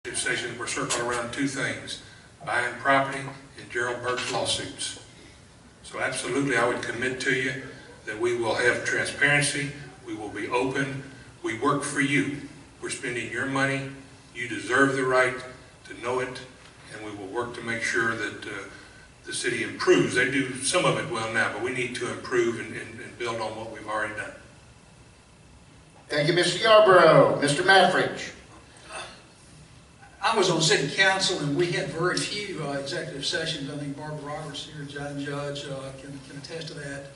Session, we're circling around two things: buying property and Gerald Burke's lawsuits. So absolutely, I would commit to you that we will have transparency, we will be open, we work for you. We're spending your money, you deserve the right to know it, and we will work to make sure that the city improves. They do some of it well now, but we need to improve and build on what we've already done. Thank you, Mr. Yarborough. Mr. Maffridge. I was on city council and we had very few executive sessions. I think Barbara Roberts here, Judge, can attest to that.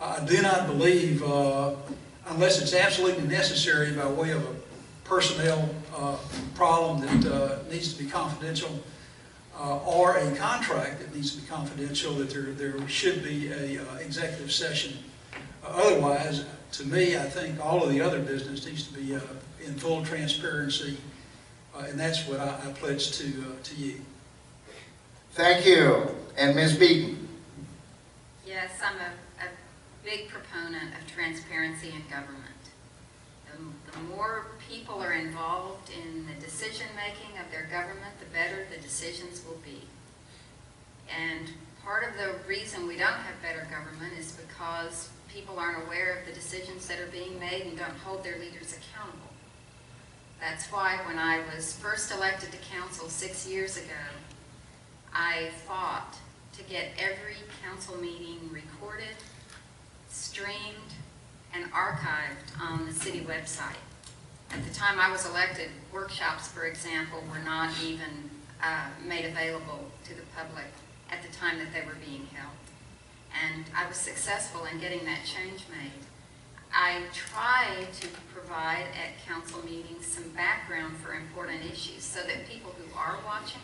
I do not believe, unless it's absolutely necessary by way of a personnel problem that needs to be confidential, or a contract that needs to be confidential, that there should be a executive session. Otherwise, to me, I think all of the other business needs to be in full transparency. And that's what I pledge to you. Thank you. And Ms. Beaton. Yes, I'm a big proponent of transparency in government. The more people are involved in the decision-making of their government, the better the decisions will be. And part of the reason we don't have better government is because people aren't aware of the decisions that are being made and don't hold their leaders accountable. That's why when I was first elected to council 6 years ago, I fought to get every council meeting recorded, streamed, and archived on the city website. At the time I was elected, workshops, for example, were not even made available to the public at the time that they were being held. And I was successful in getting that change made. I try to provide at council meetings some background for important issues so that people who are watching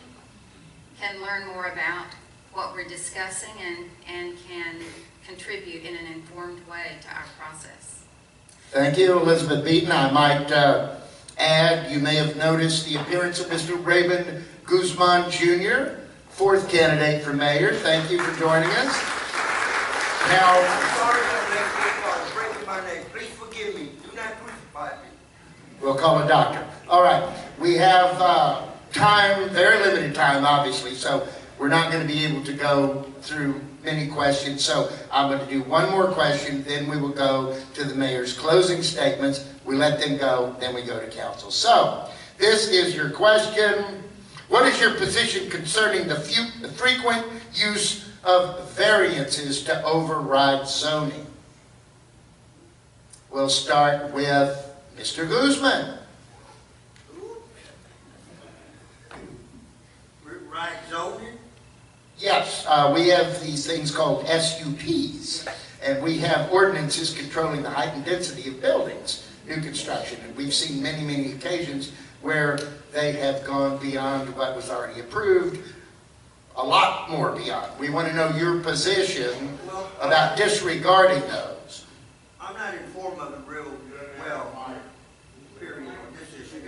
can learn more about what we're discussing and can contribute in an informed way to our process. Thank you, Elizabeth Beaton. I might add, you may have noticed the appearance of Mr. Raymond Guzman Jr., fourth candidate for mayor. Thank you for joining us. Now, we'll call a doctor. All right, we have time, very limited time, obviously, so we're not going to be able to go through many questions. So I'm going to do one more question, then we will go to the mayor's closing statements. We let them go, then we go to council. So this is your question. What is your position concerning the frequent use of variances to override zoning? We'll start with Mr. Guzman. Right zoning? Yes, we have these things called SUPs, and we have ordinances controlling the height and density of buildings, new construction, and we've seen many, many occasions where they have gone beyond what was already approved, a lot more beyond. We want to know your position about disregarding those. I'm not informed of it real well, period, on this issue.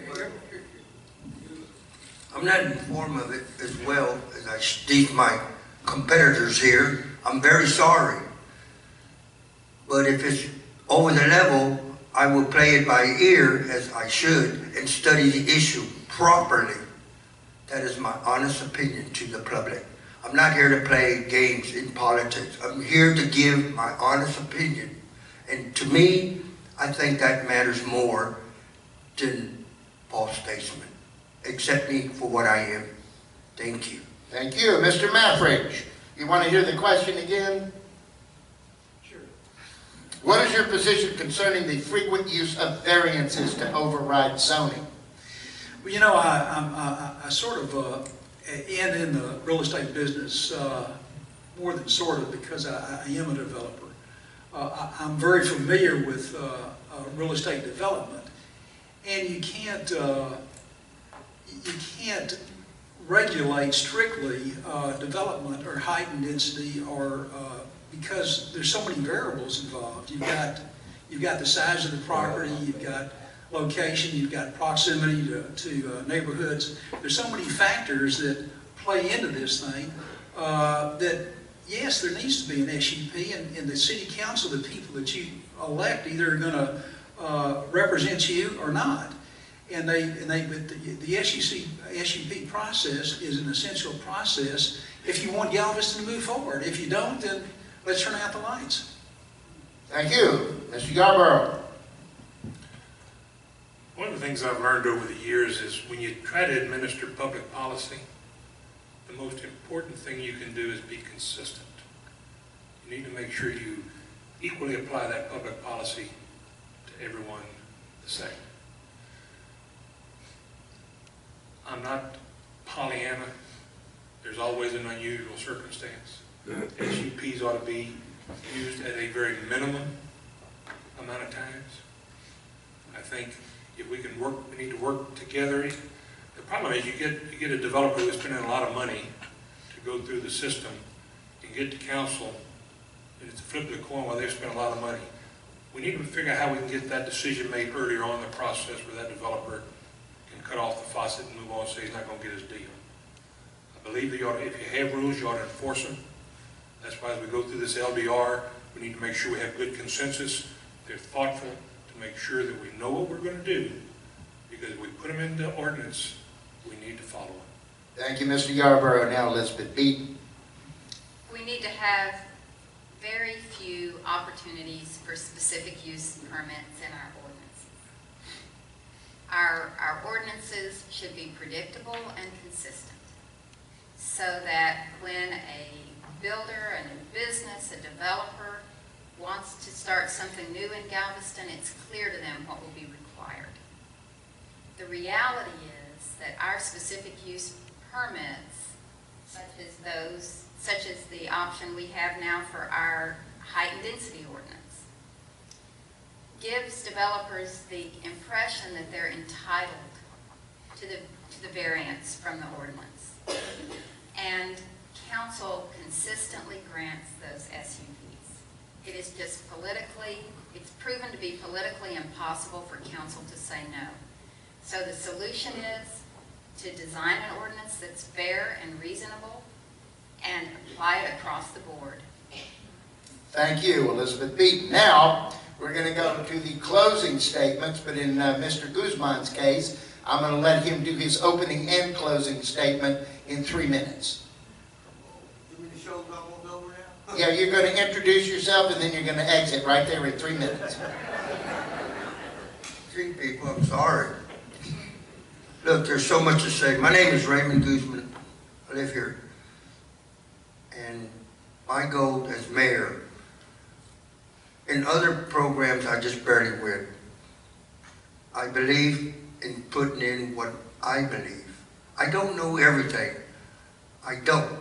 I'm not informed of it as well as these my competitors here. I'm very sorry. But if it's over the level, I will play it by ear as I should and study the issue properly. That is my honest opinion to the public. I'm not here to play games in politics. I'm here to give my honest opinion. And to me, I think that matters more than false statement. Accept me for what I am. Thank you. Thank you. Mr. Maffridge, you want to hear the question again? Sure. What is your position concerning the frequent use of variances to override zoning? Well, you know, I sort of am in the real estate business, more than sort of, because I am a developer. I'm very familiar with real estate development, and you can't regulate strictly development or height and density, or because there's so many variables involved. You've got the size of the property, you've got location, you've got proximity to neighborhoods. There's so many factors that play into this thing that, yes, there needs to be an SUP, and the city council, the people that you elect, either are going to represent you or not. but the SUP process is an essential process if you want Galveston to move forward. If you don't, then let's turn out the lights. Thank you. Mr. Yarborough. One of the things I've learned over the years is when you try to administer public policy, the most important thing you can do is be consistent. You need to make sure you equally apply that public policy to everyone the same. I'm not Pollyanna. There's always an unusual circumstance. SUPs ought to be used at a very minimum amount of times. I think if we can work, we need to work together. The problem is you get a developer who's spending a lot of money to go through the system and get to council, and it's a flip of the coin while they've spent a lot of money. We need to figure out how we can get that decision made earlier on in the process where that developer can cut off the faucet and move on and say he's not going to get his deal. I believe that if you have rules, you ought to enforce them. That's why as we go through this LDR, we need to make sure we have good consensus. They're thoughtful to make sure that we know what we're going to do, because if we put them into ordinance, we need to follow them. Thank you, Mr. Yarborough. Now, Elizabeth Beaton. We need to have very few opportunities for specific use permits in our ordinances. Our ordinances should be predictable and consistent, so that when a builder, a new business, a developer wants to start something new in Galveston, it's clear to them what will be required. The reality is that our specific use permits, such as the option we have now for our height and density ordinance, gives developers the impression that they're entitled to the variance from the ordinance. And council consistently grants those SUPs. It is just it's proven to be politically impossible for council to say no. So the solution is to design an ordinance that's fair and reasonable and apply it across the board. Thank you, Elizabeth Beaton. Now, we're going to go to the closing statements, but in Mr. Guzman's case, I'm going to let him do his opening and closing statement in 3 minutes. The show's almost over now? Yeah, you're going to introduce yourself and then you're going to exit right there in 3 minutes. Three people, I'm sorry. Look, there's so much to say. My name is Raymond Guzman. I live here. And my goal as mayor, in other programs I just barely win. I believe in putting in what I believe. I don't know everything. I don't.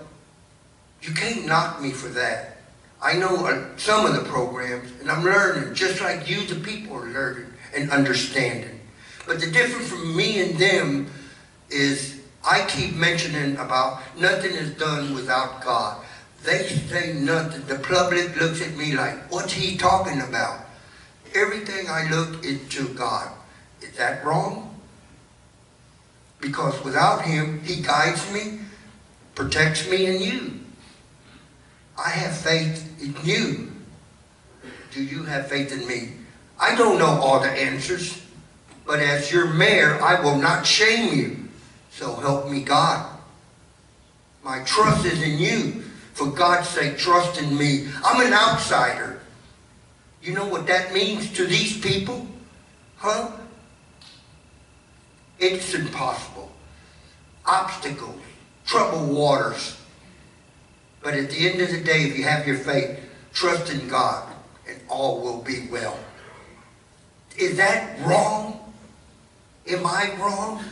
You can't knock me for that. I know some of the programs, and I'm learning, just like you, the people are learning and understanding. But the difference from me and them is I keep mentioning about nothing is done without God. They say nothing. The public looks at me like, what's he talking about? Everything I look is to God. Is that wrong? Because without him, he guides me, protects me, and you. I have faith in you. Do you have faith in me? I don't know all the answers, but as your mayor, I will not shame you. So help me God. My trust is in you. For God's sake, trust in me. I'm an outsider. You know what that means to these people? Huh? It's impossible. Obstacles, troubled waters. But at the end of the day, if you have your faith, trust in God, and all will be well. Is that wrong? Am I wrong?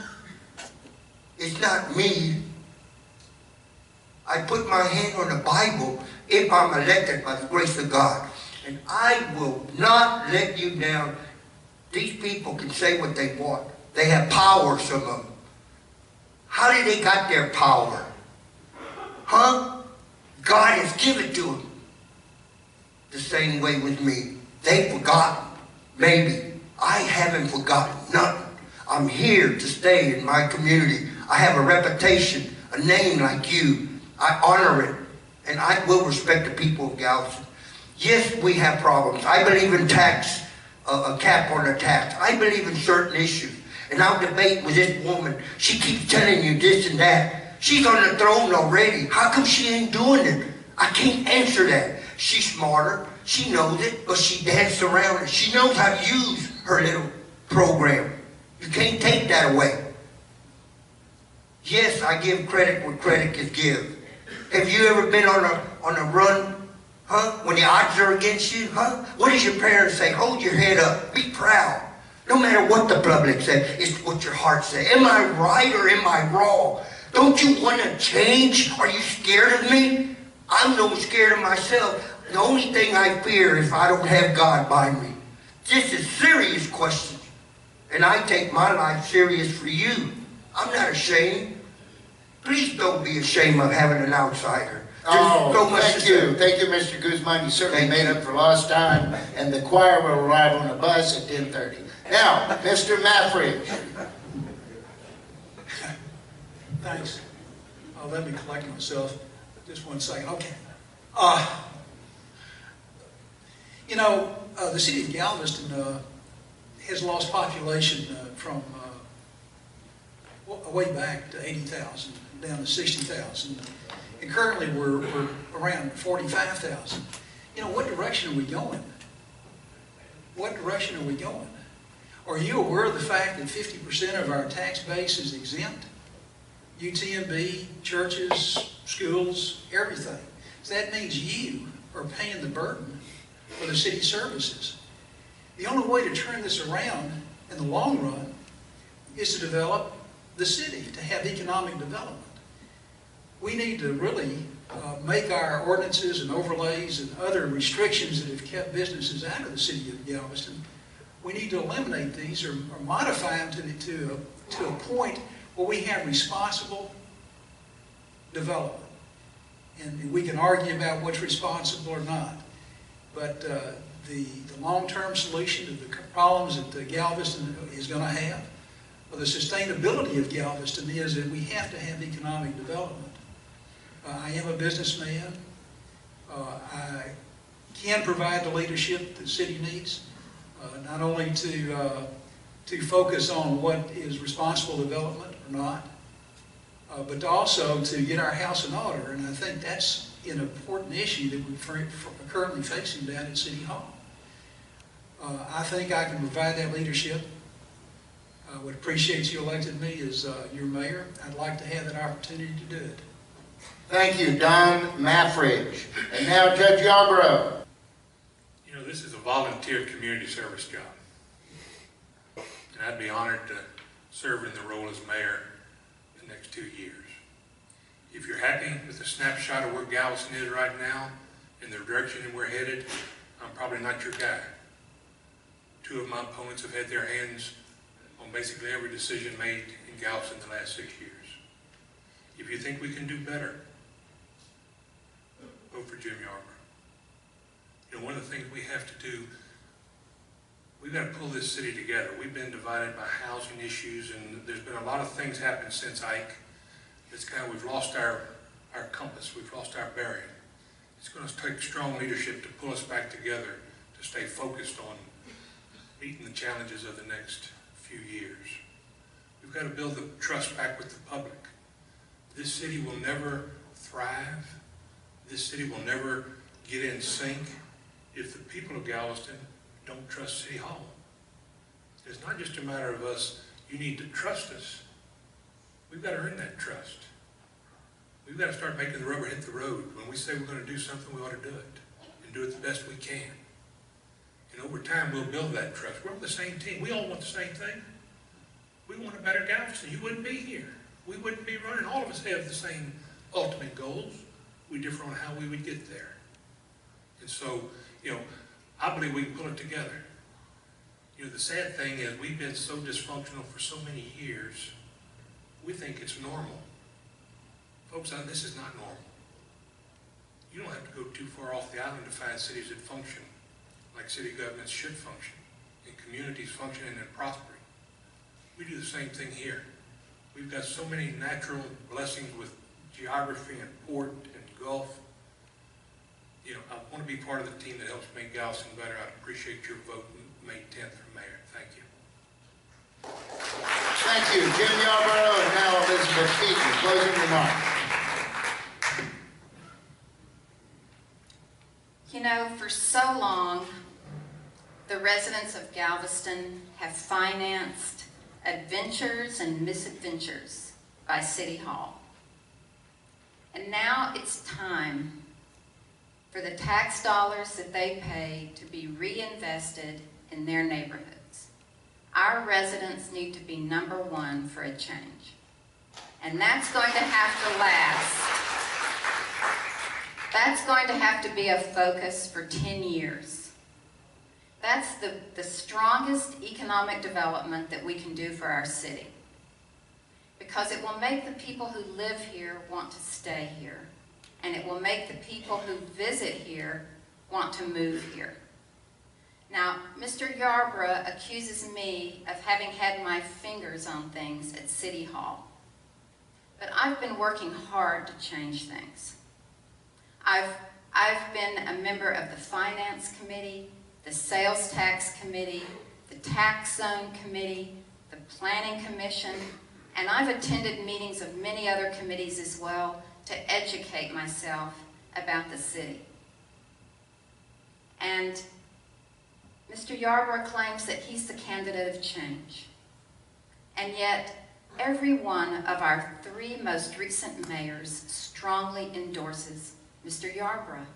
It's not me. I put my hand on the Bible if I'm elected by the grace of God. And I will not let you down. These people can say what they want. They have power, some of them. How did they got their power? Huh? God has given it to them. The same way with me. They've forgotten. Maybe. I haven't forgotten nothing. I'm here to stay in my community. I have a reputation, a name like you. I honor it, and I will respect the people of Galveston. Yes, we have problems. I believe in tax, a cap on the tax. I believe in certain issues. and I'll debate with this woman. She keeps telling you this and that. She's on the throne already. How come she ain't doing it? I can't answer that. She's smarter. She knows it, but she dances around it. She knows how to use her little program. You can't take that away. Yes, I give credit where credit is given. Have you ever been on a run, huh? When the odds are against you, huh? What does your parents say? Hold your head up. Be proud. No matter what the public says, it's what your heart says. Am I right or am I wrong? Don't you want to change? Are you scared of me? I'm no scared of myself. The only thing I fear is if I don't have God by me. This is serious questions. And I take my life serious for you. I'm not ashamed. Please don't be ashamed of having an outsider. Thank you. Thank you, Mr. Guzman. You certainly made up for lost time. And the choir will arrive on a bus at 10:30. Now, Mr. Maffridge. Thanks. Let me collect myself. Just 1 second. Okay. The city of Galveston has lost population from way back to 80,000 down to 60,000. And currently we're around 45,000. What direction are we going? What direction are we going? Are you aware of the fact that 50% of our tax base is exempt? UTMB, churches, schools, everything. So that means you are paying the burden for the city services. The only way to turn this around in the long run is to develop the city, to have economic development. We need to really make our ordinances and overlays and other restrictions that have kept businesses out of the city of Galveston. We need to eliminate these or modify them to a point where we have responsible development. And we can argue about what's responsible or not. But the long-term solution to the problems that Galveston is going to have, or the sustainability of Galveston, is that we have to have economic development. I am a businessman. I can provide the leadership the city needs, not only to focus on what is responsible development or not, but also to get our house in order. And I think that's an important issue that we're currently facing down at City Hall. I think I can provide that leadership. I would appreciate you electing me as your mayor. I'd like to have that opportunity to do it. Thank you, Don Maffridge. And now Judge Yarborough. This is a volunteer community service job. And I'd be honored to serve in the role as mayor the next 2 years. If you're happy with the snapshot of where Galveston is right now and the direction that we're headed, I'm probably not your guy. 2 of my opponents have had their hands on basically every decision made in Galveston the last 6 years. If you think we can do better, vote for Jim Yarborough. One of the things we have to do, we've got to pull this city together. We've been divided by housing issues, and there's been a lot of things happen since Ike. We've lost our compass, we've lost our bearing. It's going to take strong leadership to pull us back together, to stay focused on meeting the challenges of the next few years. We've got to build the trust back with the public. This city will never thrive. This city will never get in sync if the people of Galveston don't trust City Hall. It's not just a matter of us, you need to trust us. We've got to earn that trust. We've got to start making the rubber hit the road. When we say we're going to do something, we ought to do it, and do it the best we can. And over time, we'll build that trust. We're on the same team. We all want the same thing. We want a better Galveston. You wouldn't be here. We wouldn't be running. All of us have the same ultimate goals. We differ on how we would get there. And so, I believe we can pull it together. The sad thing is we've been so dysfunctional for so many years, we think it's normal. Folks, this is not normal. You don't have to go too far off the island to find cities that function like city governments should function, and communities functioning and prospering. We do the same thing here. We've got so many natural blessings with geography and port and Gulf. I want to be part of the team that helps make Galveston better. I'd appreciate your vote May 10th for mayor. Thank you. Thank you, Jim Yarborough, and now Elizabeth Beaton, closing remarks. You know, for so long, the residents of Galveston have financed adventures and misadventures by City Hall. And now it's time for the tax dollars that they pay to be reinvested in their neighborhoods. Our residents need to be number one for a change. And that's going to have to last. That's going to have to be a focus for 10 years. That's the strongest economic development that we can do for our city. Because it will make the people who live here want to stay here. And it will make the people who visit here want to move here. Now, Mr. Yarborough accuses me of having had my fingers on things at City Hall. But I've been working hard to change things. I've been a member of the Finance Committee, the Sales Tax Committee, the Tax Zone Committee, the Planning Commission, and I've attended meetings of many other committees as well to educate myself about the city. And Mr. Yarborough claims that he's the candidate of change. And yet, every one of our 3 most recent mayors strongly endorses Mr. Yarborough.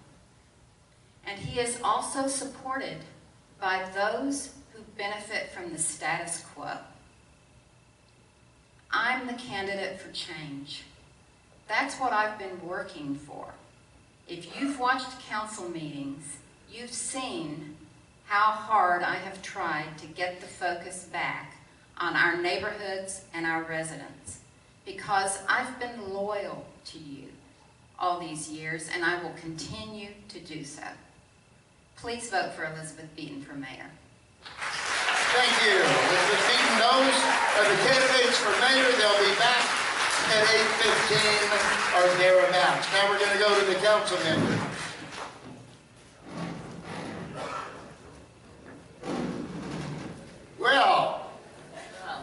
And he is also supported by those who benefit from the status quo. I'm the candidate for change. That's what I've been working for. If you've watched council meetings, you've seen how hard I have tried to get the focus back on our neighborhoods and our residents, because I've been loyal to you all these years, and I will continue to do so. Please vote for Elizabeth Beaton for mayor. Thank you. Elizabeth Beaton. Those are the candidates for mayor. They'll be back at 8:15 or thereabouts. Now we're going to go to the council member. Well,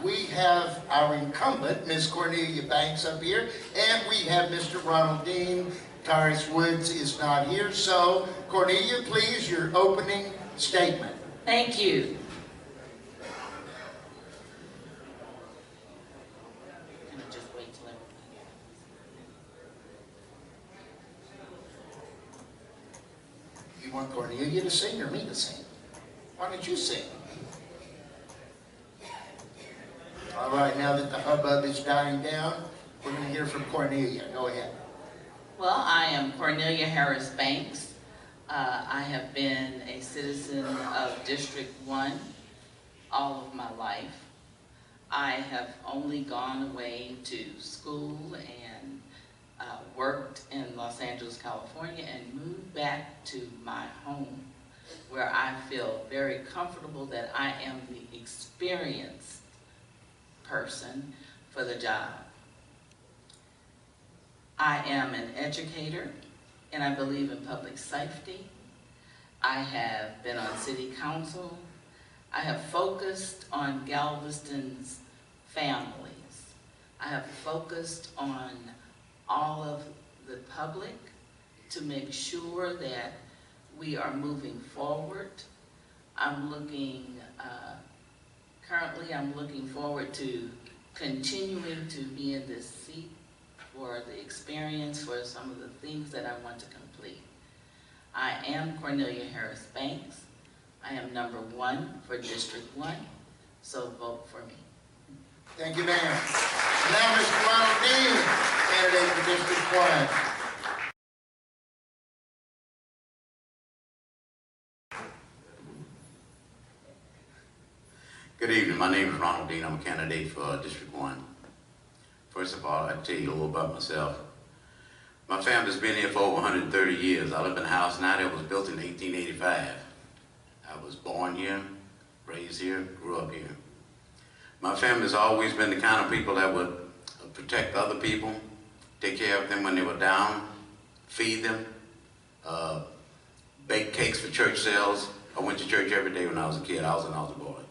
we have our incumbent, Ms. Cornelia Banks, up here, and we have Mr. Ronald Dean. Tyrus Woods is not here, so Cornelia, please, your opening statement. Thank you. Can I just wait till everybody? You want Cornelia to sing or me to sing? Why don't you sing? All right, now that the hubbub is dying down, we're going to hear from Cornelia. Go ahead. Well, I am Cornelia Harris Banks. I have been a citizen of District 1 all of my life. I have only gone away to school and worked in Los Angeles, California, and moved back to my home, where I feel very comfortable that I am the experienced person for the job. I am an educator, and I believe in public safety. I have been on city council. I have focused on Galveston's families. I have focused on all of the public to make sure that we are moving forward. Currently I'm looking forward to continuing to be in this seat for the experience, for some of the things that I want to complete. I am Cornelia Harris Banks. I am number 1 for District 1, so vote for me. Thank you, ma'am. Now, Mr. Ronald Dean, candidate for District 1. Good evening. My name is Ronald Dean. I'm a candidate for District 1. First of all, I'll tell you a little about myself. My family's been here for over 130 years. I live in a house now that was built in 1885. I was born here, raised here, grew up here. My family's always been the kind of people that would protect other people, take care of them when they were down, feed them, bake cakes for church sales. I went to church every day when I was a kid. I was an altar boy.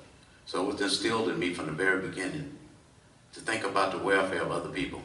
So it was instilled in me from the very beginning to think about the welfare of other people.